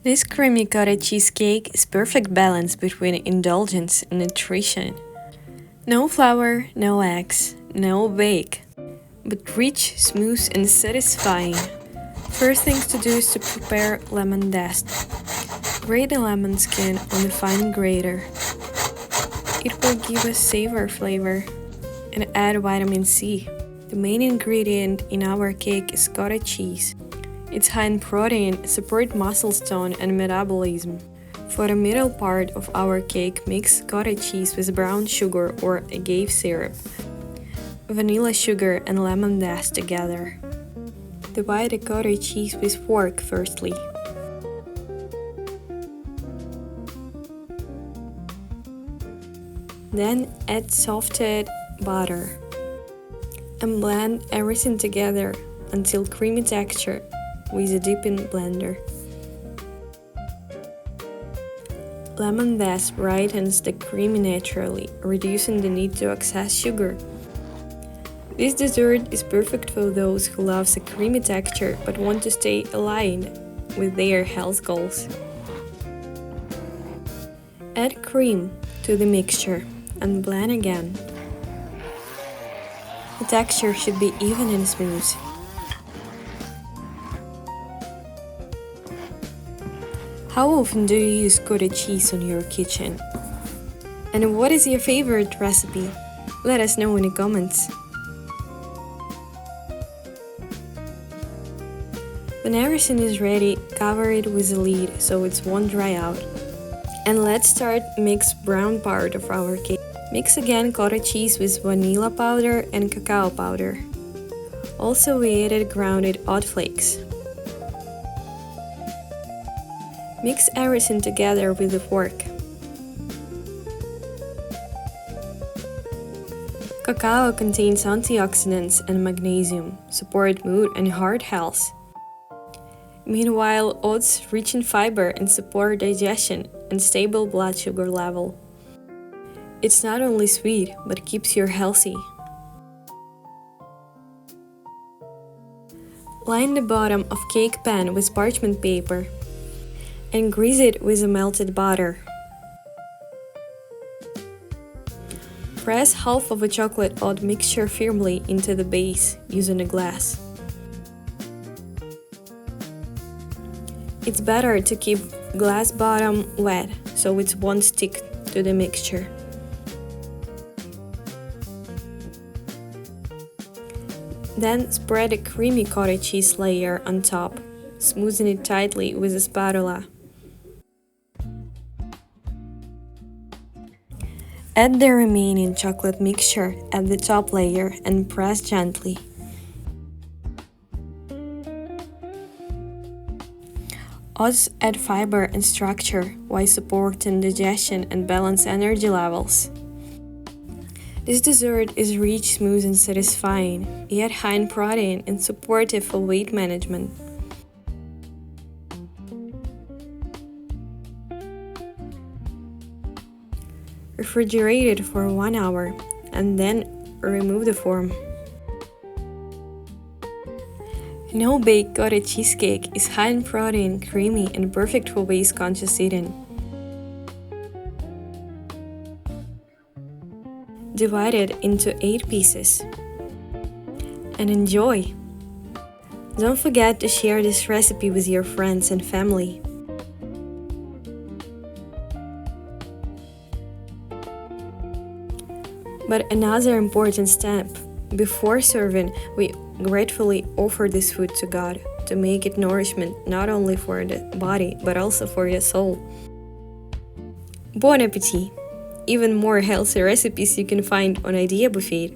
This creamy cottage cheesecake is perfect balance between indulgence and nutrition. No flour, no eggs, no bake, but rich, smooth and satisfying. First things to do is to prepare lemon zest. Grate the lemon skin on a fine grater. It will give a sour flavor and add vitamin C. The main ingredient in our cake is cottage cheese. It's high in protein, supports muscle tone and metabolism. For the middle part of our cake, mix cottage cheese with brown sugar or agave syrup, vanilla sugar and lemon zest together. Divide the cottage cheese with fork firstly. Then add softened butter and blend everything together until creamy texture with a dipping blender. Lemon zest brightens the creamy naturally, reducing the need to access sugar. This dessert is perfect for those who love a creamy texture but want to stay aligned with their health goals. Add cream to the mixture and blend again. The texture should be even and smooth. How often do you use cottage cheese in your kitchen? And what is your favorite recipe? Let us know in the comments. When everything is ready, cover it with a lid so it won't dry out. And let's start mix brown part of our cake. Mix again cottage cheese with vanilla powder and cacao powder. Also we added grounded oat flakes. Mix everything together with a fork. Cacao contains antioxidants and magnesium, support mood and heart health. Meanwhile, oats rich in fiber and support digestion and stable blood sugar level. It's not only sweet, but keeps you healthy. Line the bottom of cake pan with parchment paper and grease it with a melted butter. Press half of a chocolate oat mixture firmly into the base using a glass. It's better to keep glass bottom wet so it won't stick to the mixture. Then spread a creamy cottage cheese layer on top, smoothing it tightly with a spatula. Add the remaining chocolate mixture at the top layer and press gently. Oats add fiber and structure while supporting digestion and balance energy levels. This dessert is rich, smooth and satisfying, yet high in protein and supportive for weight management. Refrigerate it for 1 hour and then remove the form. No-bake cottage cheesecake is high in protein, creamy and perfect for weight-conscious eating. Divide it into 8 pieces and enjoy! Don't forget to share this recipe with your friends and family. But another important step, before serving, we gratefully offer this food to God to make it nourishment not only for the body but also for your soul. Bon appetit! Even more healthy recipes you can find on Idea Buffet.